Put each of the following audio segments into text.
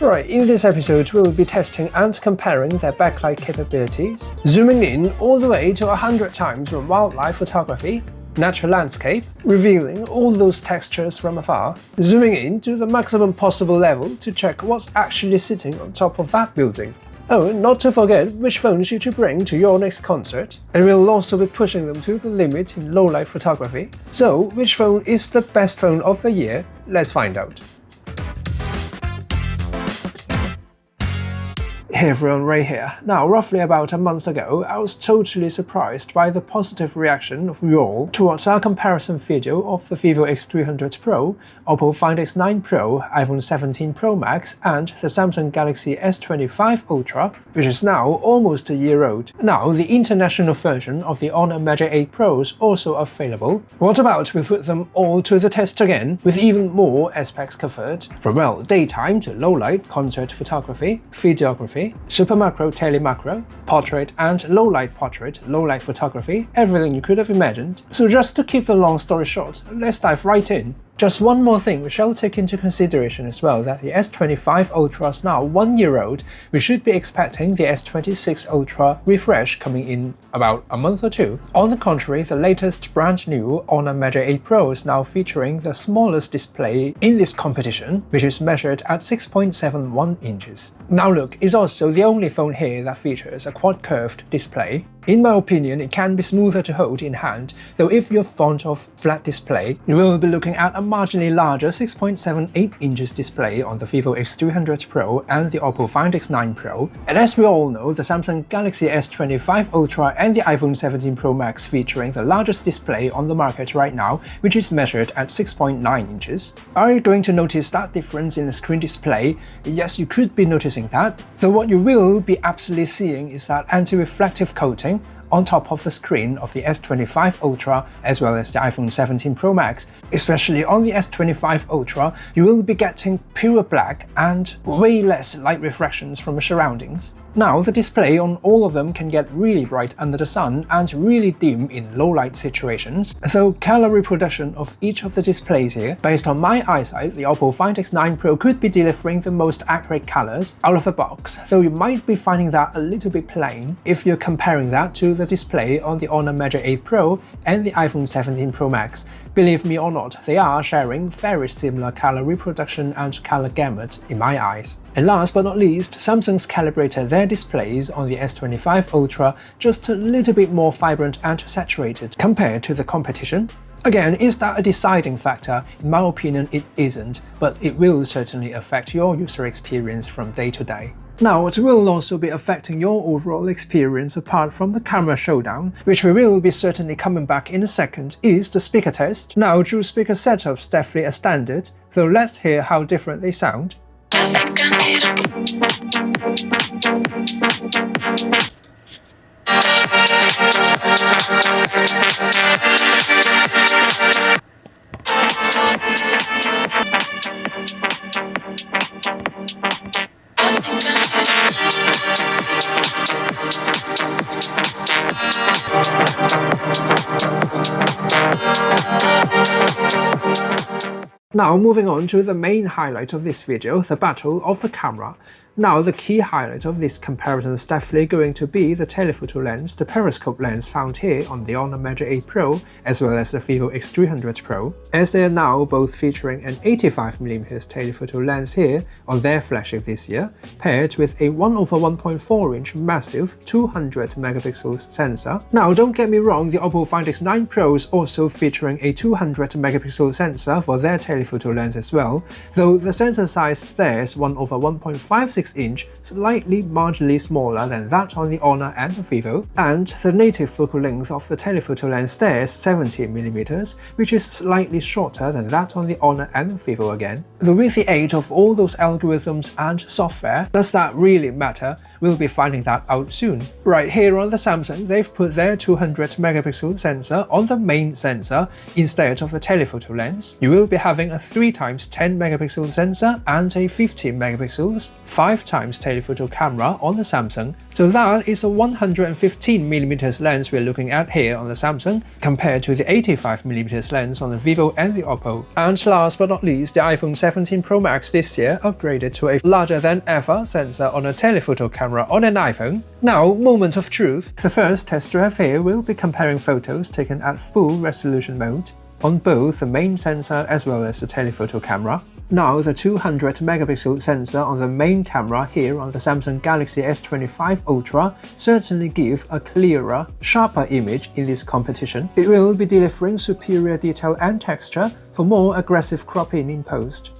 Right, in this episode we will be testing and comparing their backlight capabilities, zooming in all the way to 100 times from wildlife photography, natural landscape, revealing all those textures from afar, zooming in to the maximum possible level to check what's actually sitting on top of that building. Oh, not to forget which phones you should bring to your next concert, and we'll also be pushing them to the limit in low-light photography. So, which phone is the best phone of the year? Let's find out. Hey everyone, Ray here. Now, roughly about a month ago, I was totally surprised by the positive reaction of you all towards our comparison video of the Vivo X300 Pro, Oppo Find X9 Pro, iPhone 17 Pro Max, and the Samsung Galaxy S25 Ultra, which is now almost a year old. Now, the international version of the Honor Magic 8 Pro is also available. What about we put them all to the test again, with even more aspects covered, from well, daytime to low-light concert photography, videography, super macro, telemacro, portrait and low-light portrait, low-light photography, everything you could have imagined. So just to keep the long story short, let's dive right in. Just one more thing we shall take into consideration as well, that the S25 Ultra is now 1 year old. We should be expecting the S26 Ultra refresh coming in about a month or two. On the contrary, the latest brand new Honor Magic 8 Pro is now featuring the smallest display in this competition, which is measured at 6.71 inches. Now look, it's also the only phone here that features a quad-curved display. In my opinion, it can be smoother to hold in hand, though if you're fond of flat display, you will be looking at a marginally larger 6.78 inches display on the Vivo X300 Pro and the Oppo Find X9 Pro. And as we all know, the Samsung Galaxy S25 Ultra and the iPhone 17 Pro Max featuring the largest display on the market right now, which is measured at 6.9 inches. Are you going to notice that difference in the screen display? Yes, you could be noticing that, though what you will be absolutely seeing is that anti-reflective coating on top of the screen of the S25 Ultra as well as the iPhone 17 Pro Max. Especially on the S25 Ultra, you will be getting pure black and way less light refractions from the surroundings. Now, the display on all of them can get really bright under the sun and really dim in low-light situations, though color reproduction of each of the displays here, based on my eyesight, the Oppo Find X9 Pro could be delivering the most accurate colors out of the box, though you might be finding that a little bit plain if you're comparing that to the display on the Honor Magic 8 Pro and the iPhone 17 Pro Max. Believe me or not, they are sharing very similar color reproduction and color gamut in my eyes. And last but not least, Samsung's calibrated their displays on the S25 Ultra just a little bit more vibrant and saturated compared to the competition. Again, is that a deciding factor? In my opinion, it isn't, but it will certainly affect your user experience from day to day. Now, it will also be affecting your overall experience apart from the camera showdown, which we will be certainly coming back in a second, is the speaker test. Now, dual speaker setup's definitely a standard, though let's hear how different they sound. Now moving on to the main highlight of this video, the battle of the camera. Now the key highlight of this comparison is definitely going to be the telephoto lens, the periscope lens found here on the Honor Magic 8 Pro as well as the Vivo X300 Pro, as they are now both featuring an 85mm telephoto lens here on their flagship this year, paired with a 1/1.4 inch massive 200MP sensor. Now don't get me wrong, the Oppo Find X9 Pro is also featuring a 200MP sensor for their telephoto lens as well, though the sensor size there is 1/1.56 inch, slightly marginally smaller than that on the Honor and the Vivo, and the native focal length of the telephoto lens there is 70mm, which is slightly shorter than that on the Honor and the Vivo again. Though with the aid of all those algorithms and software, does that really matter? We'll be finding that out soon. Right here on the Samsung, they've put their 200MP sensor on the main sensor instead of the telephoto lens. You will be having a 3x10MP sensor and a 15MP, 5x telephoto camera on the Samsung. So that is a 115mm lens we're looking at here on the Samsung, compared to the 85mm lens on the Vivo and the Oppo. And last but not least, the iPhone 17 Pro Max this year upgraded to a larger than ever sensor on a telephoto camera on an iPhone. Now, moment of truth. The first test drive here will be comparing photos taken at full resolution mode on both the main sensor as well as the telephoto camera. Now, the 200-megapixel sensor on the main camera here on the Samsung Galaxy S25 Ultra certainly give a clearer, sharper image in this competition. It will be delivering superior detail and texture for more aggressive cropping in post.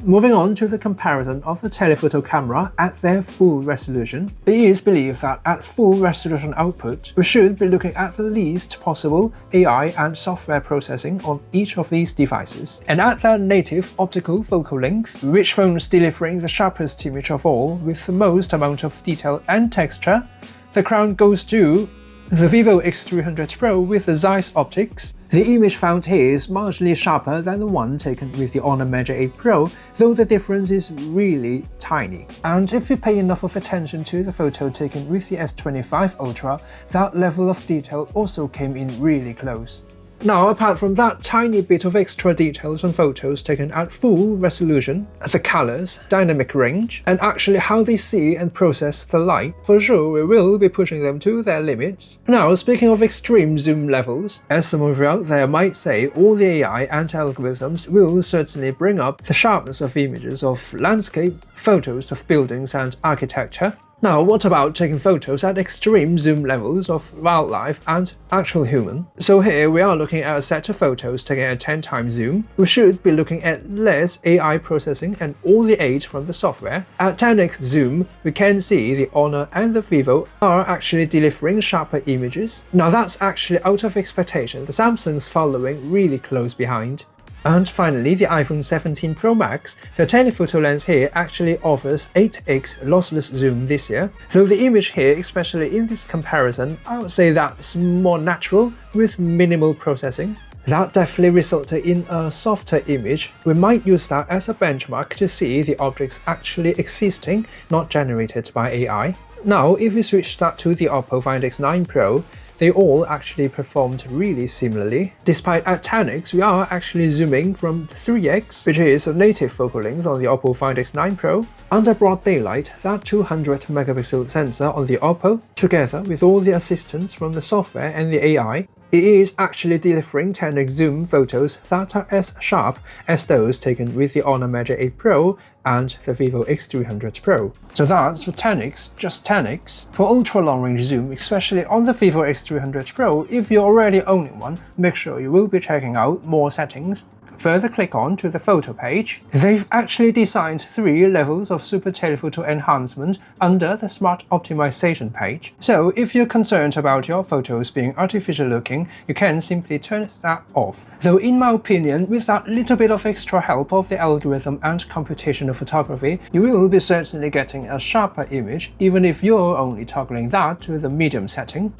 Moving on to the comparison of the telephoto camera at their full resolution, it is believed that at full resolution output, we should be looking at the least possible AI and software processing on each of these devices. And at their native optical focal length, which phone's delivering the sharpest image of all with the most amount of detail and texture, the crown goes to the Vivo X300 Pro with the Zeiss optics. The image found here is marginally sharper than the one taken with the Honor Measure 8 Pro, though the difference is really tiny. And if you pay enough of attention to the photo taken with the S25 Ultra, that level of detail also came in really close. Now, apart from that tiny bit of extra details on photos taken at full resolution, the colors, dynamic range, and actually how they see and process the light, for sure we will be pushing them to their limits. Now, speaking of extreme zoom levels, as some of you out there might say, all the AI and algorithms will certainly bring up the sharpness of images of landscape, photos of buildings and architecture. Now, what about taking photos at extreme zoom levels of wildlife and actual human? So here we are looking at a set of photos taken at 10 times zoom. We should be looking at less AI processing and all the aid from the software. At 10x zoom, we can see the Honor and the Vivo are actually delivering sharper images. Now that's actually out of expectation. The Samsung's following really close behind. And finally, the iPhone 17 Pro Max, the telephoto lens here actually offers 8x lossless zoom this year. Though the image here, especially in this comparison, I would say that's more natural with minimal processing. That definitely resulted in a softer image. We might use that as a benchmark to see the objects actually existing, not generated by AI. Now, if we switch that to the Oppo Find X9 Pro, they all actually performed really similarly. Despite at 10x, we are actually zooming from 3x, which is a native focal length on the Oppo Find X9 Pro. Under broad daylight, that 200-megapixel sensor on the Oppo, together with all the assistance from the software and the AI, it is actually delivering 10x zoom photos that are as sharp as those taken with the Honor Measure 8 Pro and the Vivo X300 Pro. So that's for 10x, just 10x. For ultra long range zoom, especially on the Vivo X300 Pro, if you're already owning one, make sure you will be checking out more settings. Further click on to the photo page. They've actually designed 3 levels of super telephoto enhancement under the smart optimization page. So if you're concerned about your photos being artificial looking, you can simply turn that off. Though in my opinion, with that little bit of extra help of the algorithm and computational photography, you will be certainly getting a sharper image, even if you're only toggling that to the medium setting.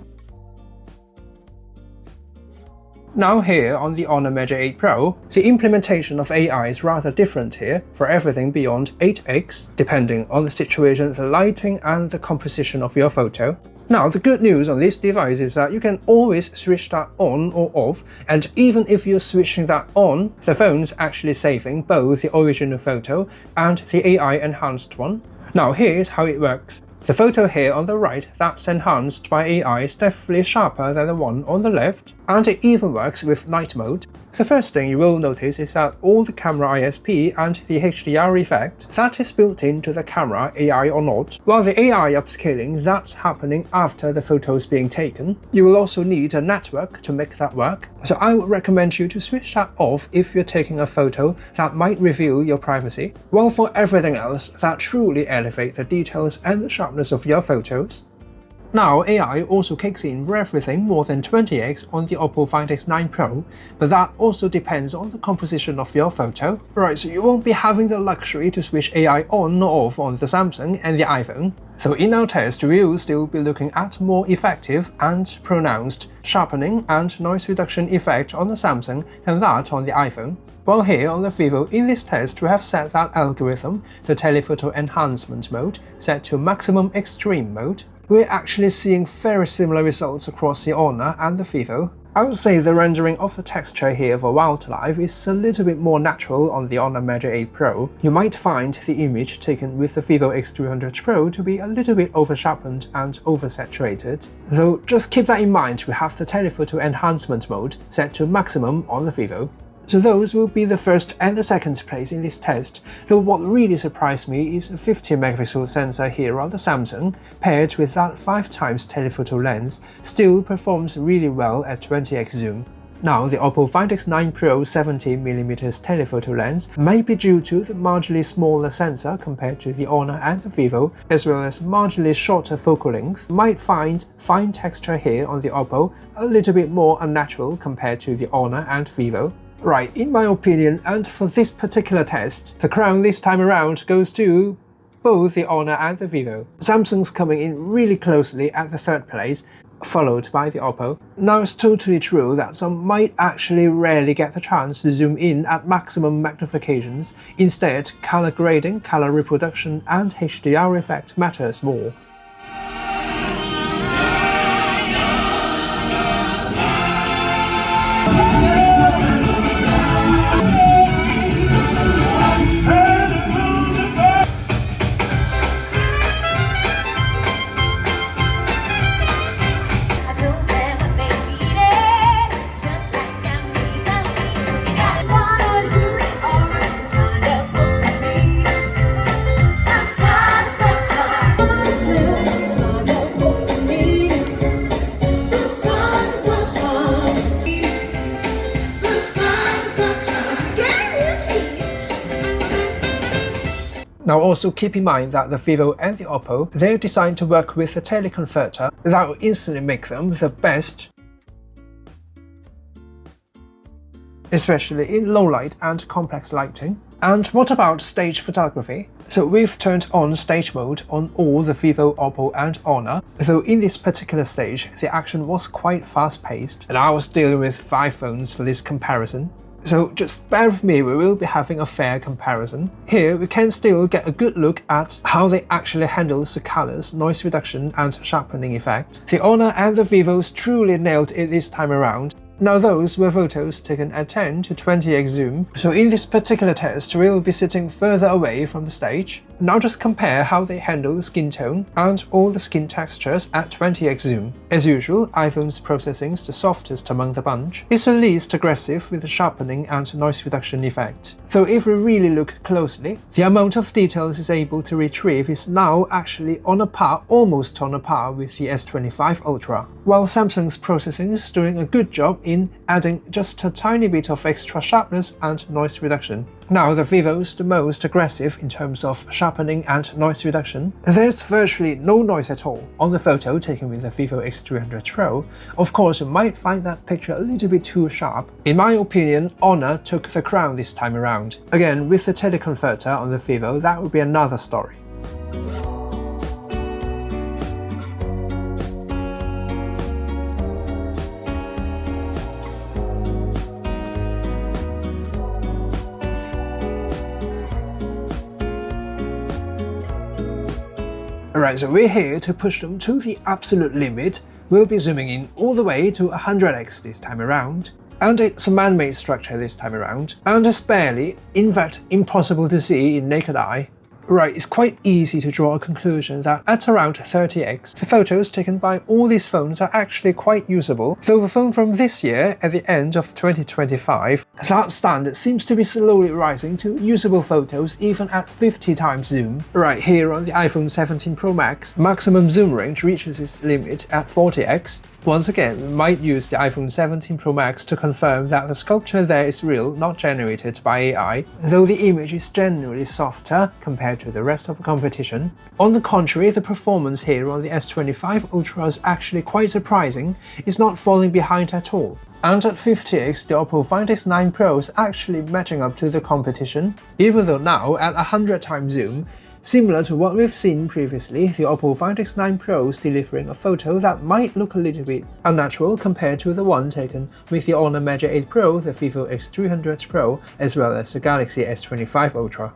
Now here on the Honor Measure 8 Pro, the implementation of AI is rather different here for everything beyond 8x, depending on the situation, the lighting and the composition of your photo. Now the good news on this device is that you can always switch that on or off, and even if you're switching that on, the phone's actually saving both the original photo and the AI enhanced one. Now here's how it works. The photo here on the right that's enhanced by AI is definitely sharper than the one on the left, and it even works with night mode. The first thing you will notice is that all the camera ISP and the HDR effect that is built into the camera, AI or not, while the AI upscaling that's happening after the photo is being taken, you will also need a network to make that work. So I would recommend you to switch that off if you're taking a photo that might reveal your privacy, while for everything else that truly elevate the details and the sharpness of your photos. Now, AI also kicks in for everything more than 20x on the Oppo Find X9 Pro, but that also depends on the composition of your photo. Right, so you won't be having the luxury to switch AI on or off on the Samsung and the iPhone. So in our test, we will still be looking at more effective and pronounced sharpening and noise reduction effect on the Samsung than that on the iPhone. While here on the Vivo, in this test we have set that algorithm, the Telephoto enhancement mode, set to maximum extreme mode. We're actually seeing very similar results across the Honor and the Vivo. I would say the rendering of the texture here for wildlife is a little bit more natural on the Honor Measure 8 Pro. You might find the image taken with the Vivo X300 Pro to be a little bit oversharpened and oversaturated. Though just keep that in mind, we have the Telephoto enhancement mode set to maximum on the Vivo. So those will be the first and the second place in this test, though what really surprised me is a 50 megapixel sensor here on the Samsung, paired with that 5x telephoto lens, still performs really well at 20x zoom. Now, the Oppo Find X9 Pro 70mm telephoto lens may be due to the marginally smaller sensor compared to the Honor and the Vivo, as well as marginally shorter focal length, might find fine texture here on the Oppo a little bit more unnatural compared to the Honor and Vivo. Right, in my opinion, and for this particular test, the crown this time around goes to both the Honor and the Vivo. Samsung's coming in really closely at the third place, followed by the Oppo. Now it's totally true that some might actually rarely get the chance to zoom in at maximum magnifications. Instead, color grading, color reproduction, and HDR effect matters more. Now also keep in mind that the Vivo and the Oppo, they're designed to work with a teleconverter that will instantly make them the best, especially in low light and complex lighting. And what about stage photography? So we've turned on stage mode on all the Vivo, Oppo and Honor, though in this particular stage the action was quite fast paced, and I was dealing with 5 phones for this comparison. So just bear with me, we will be having a fair comparison. Here we can still get a good look at how they actually handle the colors, noise reduction and sharpening effect. The Honor and the Vivos truly nailed it this time around. Now those were photos taken at 10 to 20x zoom, so in this particular test we'll be sitting further away from the stage. Now just compare how they handle skin tone and all the skin textures at 20x zoom. As usual, iPhone's processing is the softest among the bunch. It's the least aggressive with the sharpening and noise reduction effect. Though if we really look closely, the amount of details it's able to retrieve is now actually almost on a par with the S25 Ultra. While Samsung's processing is doing a good job in adding just a tiny bit of extra sharpness and noise reduction. Now the Vivo's the most aggressive in terms of sharpening and noise reduction. There's virtually no noise at all on the photo taken with the Vivo X300 Pro. Of course, you might find that picture a little bit too sharp. In my opinion, Honor took the crown this time around. Again, with the teleconverter on the Vivo, that would be another story. Alright, so we're here to push them to the absolute limit. We'll be zooming in all the way to 100x this time around. And it's a man-made structure this time around. And it's barely, in fact, impossible to see in naked eye. Right, it's quite easy to draw a conclusion that at around 30x, the photos taken by all these phones are actually quite usable, though the phone from this year, at the end of 2025, that standard seems to be slowly rising to usable photos even at 50x zoom. Right, here on the iPhone 17 Pro Max, maximum zoom range reaches its limit at 40x. Once again, we might use the iPhone 17 Pro Max to confirm that the sculpture there is real, not generated by AI, though the image is generally softer compared to the rest of the competition. On the contrary, the performance here on the S25 Ultra is actually quite surprising. It's not falling behind at all. And at 50x, the Oppo Find X9 Pro is actually matching up to the competition, even though now at 100x zoom, Similar to what we've seen previously, the Oppo Find X9 Pro is delivering a photo that might look a little bit unnatural compared to the one taken with the Honor Magic 8 Pro, the Vivo X300 Pro, as well as the Galaxy S25 Ultra.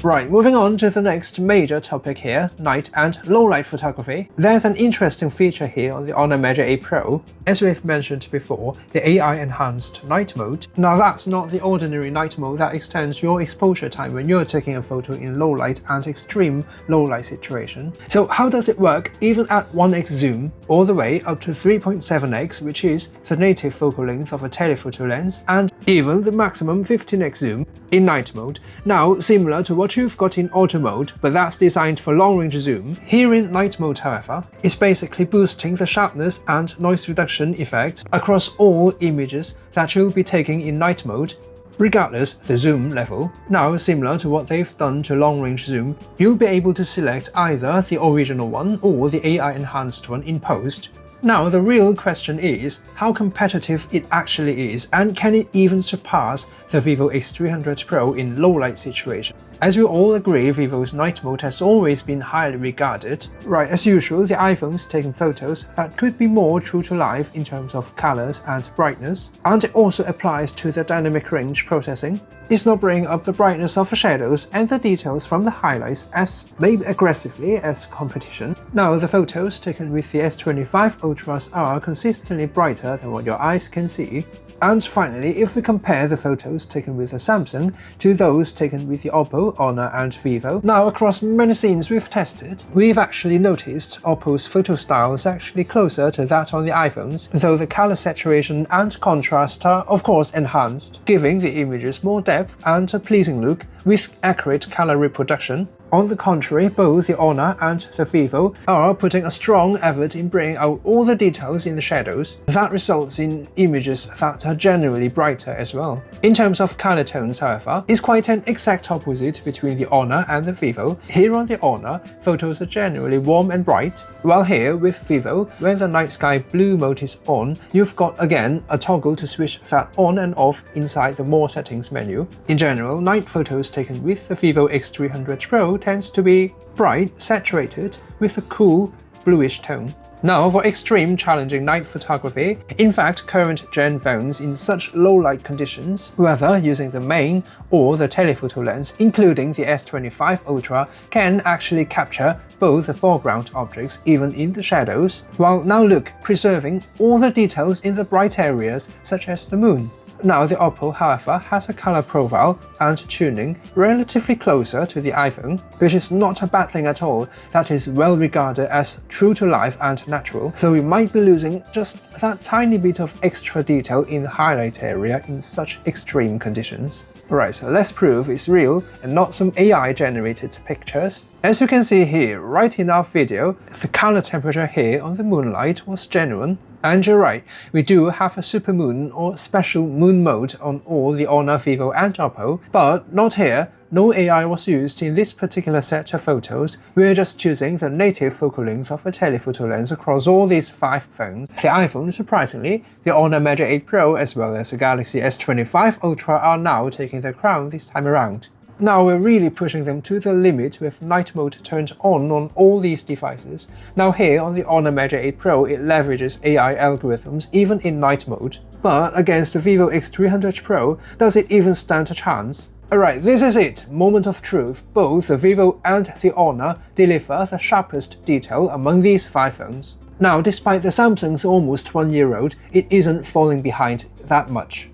Right, moving on to the next major topic here, night and low-light photography. There's an interesting feature here on the Honor Magic 8 Pro. As we've mentioned before, the AI-enhanced night mode. Now that's not the ordinary night mode that extends your exposure time when you're taking a photo in low-light and extreme low-light situation. So how does it work even at 1x zoom, all the way up to 3.7x, which is the native focal length of a telephoto lens, and even the maximum 15x zoom in night mode? Now, similar to what you've got in auto mode, but that's designed for long-range zoom, here in night mode, however, is basically boosting the sharpness and noise reduction effect across all images that you'll be taking in night mode, regardless the zoom level. Now, similar to what they've done to long-range zoom, you'll be able to select either the original one or the AI-enhanced one in post. Now, the real question is how competitive it actually is, and can it even surpass the Vivo X300 Pro in low-light situation? As we all agree, Vivo's night mode has always been highly regarded. Right, as usual, the iPhone's taking photos that could be more true to life in terms of colors and brightness, and it also applies to the dynamic range processing. It's not bringing up the brightness of the shadows and the details from the highlights as maybe aggressively as competition. Now, the photos taken with the S25 Ultras are consistently brighter than what your eyes can see. And finally, if we compare the photos taken with the Samsung to those taken with the Oppo, Honor and Vivo, now across many scenes we've tested, we've actually noticed Oppo's photo style is actually closer to that on the iPhones, though the color saturation and contrast are of course enhanced, giving the images more depth and a pleasing look with accurate color reproduction. On the contrary, both the Honor and the Vivo are putting a strong effort in bringing out all the details in the shadows. That results in images that are generally brighter as well. In terms of color tones, however, it's quite an exact opposite between the Honor and the Vivo. Here on the Honor, photos are generally warm and bright, while here with Vivo, when the night sky blue mode is on, you've got again a toggle to switch that on and off inside the More settings menu. In general, night photos taken with the Vivo X300 Pro tends to be bright, saturated, with a cool, bluish tone. Now, for extreme challenging night photography, in fact, current gen phones in such low light conditions, whether using the main or the telephoto lens, including the S25 Ultra, can actually capture both the foreground objects even in the shadows, while now look, preserving all the details in the bright areas such as the moon. Now, the Oppo, however, has a color profile and tuning relatively closer to the iPhone, which is not a bad thing at all. That is well regarded as true to life and natural, though we might be losing just that tiny bit of extra detail in the highlight area in such extreme conditions. Right, so let's prove it's real and not some AI-generated pictures. As you can see here, right in our video, the color temperature here on the moonlight was genuine. And you're right, we do have a supermoon or special moon mode on all the Honor, Vivo and Oppo, but not here. No AI was used in this particular set of photos. We're just choosing the native focal length of a telephoto lens across all these 5 phones. The iPhone, surprisingly, the Honor Magic 8 Pro as well as the Galaxy S25 Ultra are now taking the crown this time around. Now we're really pushing them to the limit with night mode turned on all these devices. Now here on the Honor Magic 8 Pro, it leverages AI algorithms even in night mode. But against the Vivo X300 Pro, does it even stand a chance? Alright, this is it, moment of truth. Both the Vivo and the Honor deliver the sharpest detail among these 5 phones. Now, despite the Samsung's almost 1 year old, it isn't falling behind that much.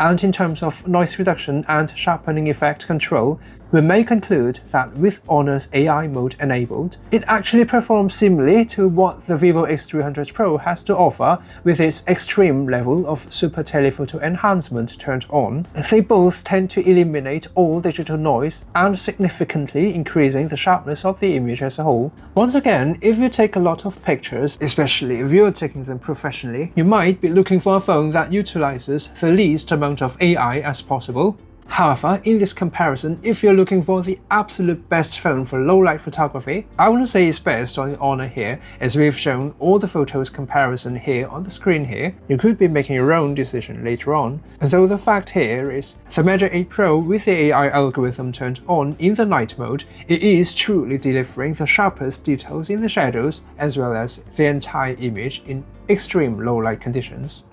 And in terms of noise reduction and sharpening effect control, we may conclude that with Honor's AI mode enabled, it actually performs similarly to what the Vivo X300 Pro has to offer with its extreme level of super telephoto enhancement turned on. They both tend to eliminate all digital noise and significantly increasing the sharpness of the image as a whole. Once again, if you take a lot of pictures, especially if you're taking them professionally, you might be looking for a phone that utilizes the least amount of AI as possible. However, in this comparison, if you're looking for the absolute best phone for low-light photography, I wouldn't say it's best on the Honor here, as we've shown all the photos comparison here on the screen here. You could be making your own decision later on. Though the fact here is, the Measure 8 Pro with the AI algorithm turned on in the night mode, it is truly delivering the sharpest details in the shadows as well as the entire image in extreme low-light conditions.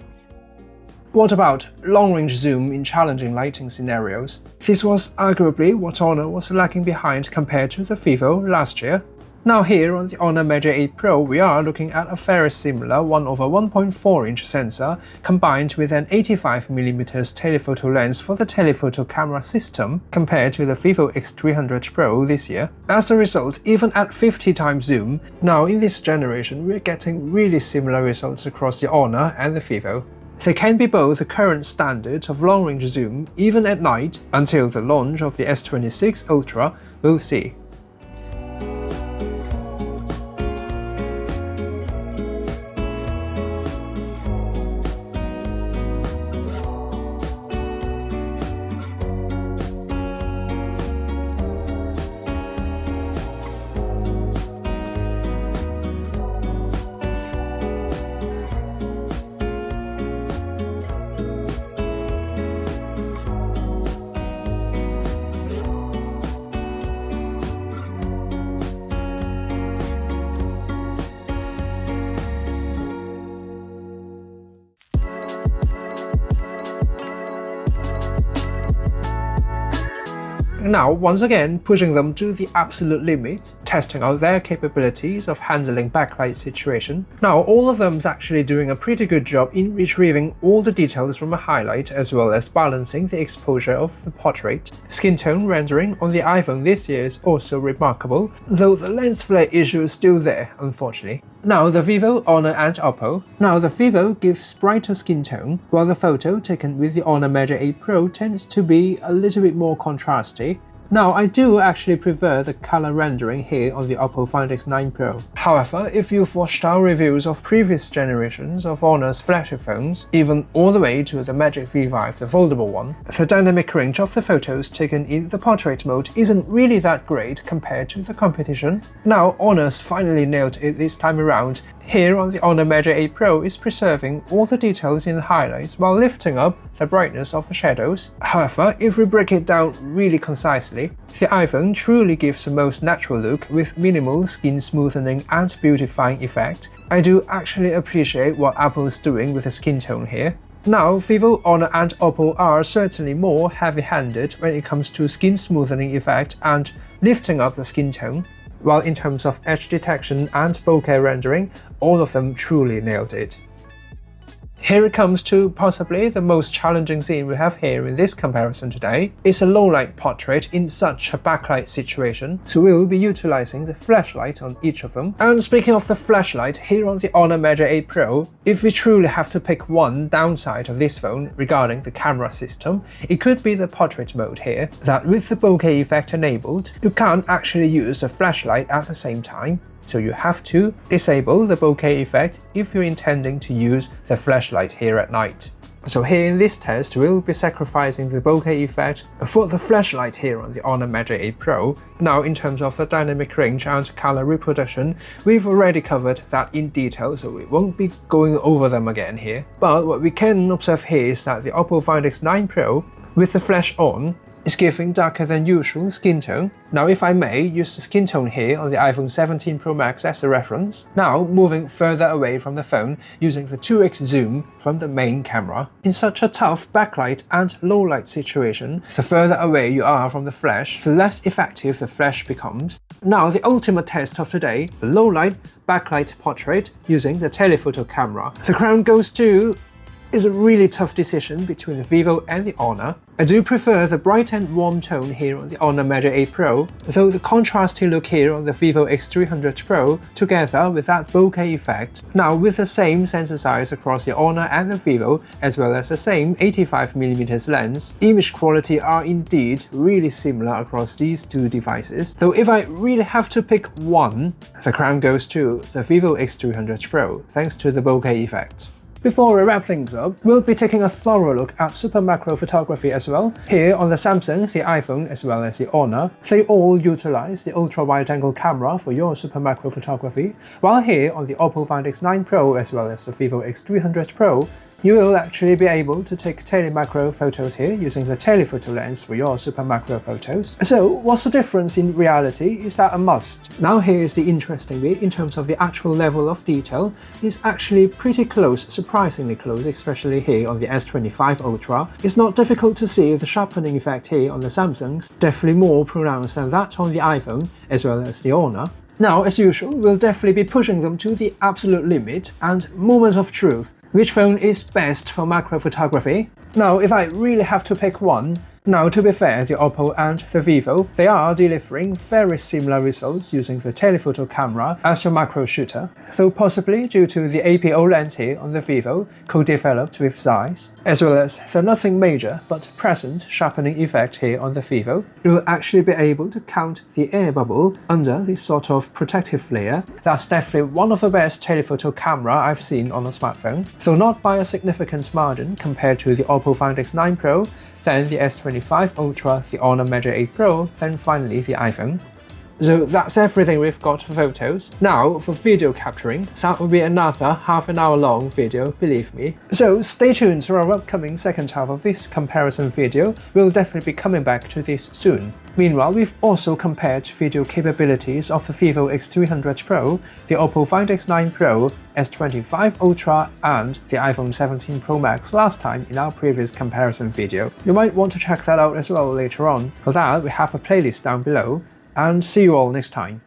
What about long-range zoom in challenging lighting scenarios? This was arguably what Honor was lagging behind compared to the Vivo last year. Now here on the Honor Measure 8 Pro, we are looking at a very similar 1/1.4-inch sensor combined with an 85mm telephoto lens for the telephoto camera system compared to the Vivo X300 Pro this year. As a result, even at 50 times zoom, now in this generation we're getting really similar results across the Honor and the Vivo. They can be both the current standard of long-range zoom even at night until the launch of the S26 Ultra, we'll see. Now, once again, pushing them to the absolute limit, testing out their capabilities of handling backlight situation. Now, all of them is actually doing a pretty good job in retrieving all the details from a highlight as well as balancing the exposure of the portrait. Skin tone rendering on the iPhone this year is also remarkable, though the lens flare issue is still there, unfortunately. Now the Vivo, Honor and Oppo. Now the Vivo gives brighter skin tone, while the photo taken with the Honor Measure 8 Pro tends to be a little bit more contrasty. Now, I do actually prefer the color rendering here on the Oppo Find X9 Pro. However, if you've watched our reviews of previous generations of Honor's flagship phones, even all the way to the Magic V5, the foldable one, the dynamic range of the photos taken in the portrait mode isn't really that great compared to the competition. Now, Honor's finally nailed it this time around. Here on the Honor Measure 8 Pro is preserving all the details in the highlights while lifting up the brightness of the shadows. However, if we break it down really concisely, the iPhone truly gives the most natural look with minimal skin smoothing and beautifying effect. I do actually appreciate what Apple is doing with the skin tone here. Now, Vivo, Honor and Oppo are certainly more heavy-handed when it comes to skin smoothing effect and lifting up the skin tone, while in terms of edge detection and bokeh rendering, all of them truly nailed it. Here it comes to possibly the most challenging scene we have here in this comparison today. It's a low-light portrait in such a backlight situation, so we'll be utilizing the flashlight on each of them. And speaking of the flashlight, here on the Honor Measure 8 Pro, if we truly have to pick one downside of this phone regarding the camera system, it could be the portrait mode here, that with the bokeh effect enabled, you can't actually use the flashlight at the same time. So you have to disable the bokeh effect if you're intending to use the flashlight here at night. So here in this test, we'll be sacrificing the bokeh effect for the flashlight here on the Honor Measure 8 Pro. Now in terms of the dynamic range and color reproduction, we've already covered that in detail, so we won't be going over them again here. But what we can observe here is that the Oppo Find X9 Pro, with the flash on, is giving darker than usual skin tone. Now if I may use the skin tone here on the iPhone 17 Pro Max as a reference. Now moving further away from the phone using the 2x zoom from the main camera. In such a tough backlight and low light situation, the further away you are from the flash, the less effective the flash becomes. Now the ultimate test of today, the low light backlight portrait using the telephoto camera. The crown goes to is a really tough decision between the Vivo and the Honor. I do prefer the bright and warm tone here on the Honor Measure 8 Pro, though the contrasty look here on the Vivo X300 Pro together with that bokeh effect. Now with the same sensor size across the Honor and the Vivo, as well as the same 85mm lens, image quality are indeed really similar across these two devices. Though if I really have to pick one, the crown goes to the Vivo X300 Pro, thanks to the bokeh effect. Before we wrap things up, we'll be taking a thorough look at super macro photography as well. Here on the Samsung, the iPhone as well as the Honor, they all utilize the ultra wide-angle camera for your super macro photography, while here on the Oppo Find X9 Pro as well as the Vivo X300 Pro, you will actually be able to take tele-macro photos here using the telephoto lens for your super macro photos. So what's the difference in reality? Is that a must? Now here's the interesting bit. In terms of the actual level of detail, it's actually pretty close, surprisingly close, especially here on the S25 Ultra. It's not difficult to see the sharpening effect here on the Samsungs, definitely more pronounced than that on the iPhone as well as the Honor. Now, as usual, we'll definitely be pushing them to the absolute limit, and moments of truth. Which phone is best for macro photography? Now, if I really have to pick one, now to be fair, the Oppo and the Vivo, they are delivering very similar results using the telephoto camera as your macro shooter, though possibly due to the APO lens here on the Vivo, co-developed with Zeiss, as well as the nothing major but present sharpening effect here on the Vivo, you will actually be able to count the air bubble under this sort of protective layer. That's definitely one of the best telephoto camera I've seen on a smartphone, though not by a significant margin compared to the Oppo Find X9 Pro, then the S25 Ultra, the Honor Measure 8 Pro, then finally the iPhone. So that's everything we've got for photos. Now for video capturing, that will be another half an hour long video, believe me. So stay tuned to our upcoming second half of this comparison video. We'll definitely be coming back to this soon. Meanwhile, we've also compared video capabilities of the Vivo X300 Pro, the Oppo Find X9 Pro, S25 Ultra and the iPhone 17 Pro Max last time in our previous comparison video. You might want to check that out as well later on. For that, we have a playlist down below, and see you all next time.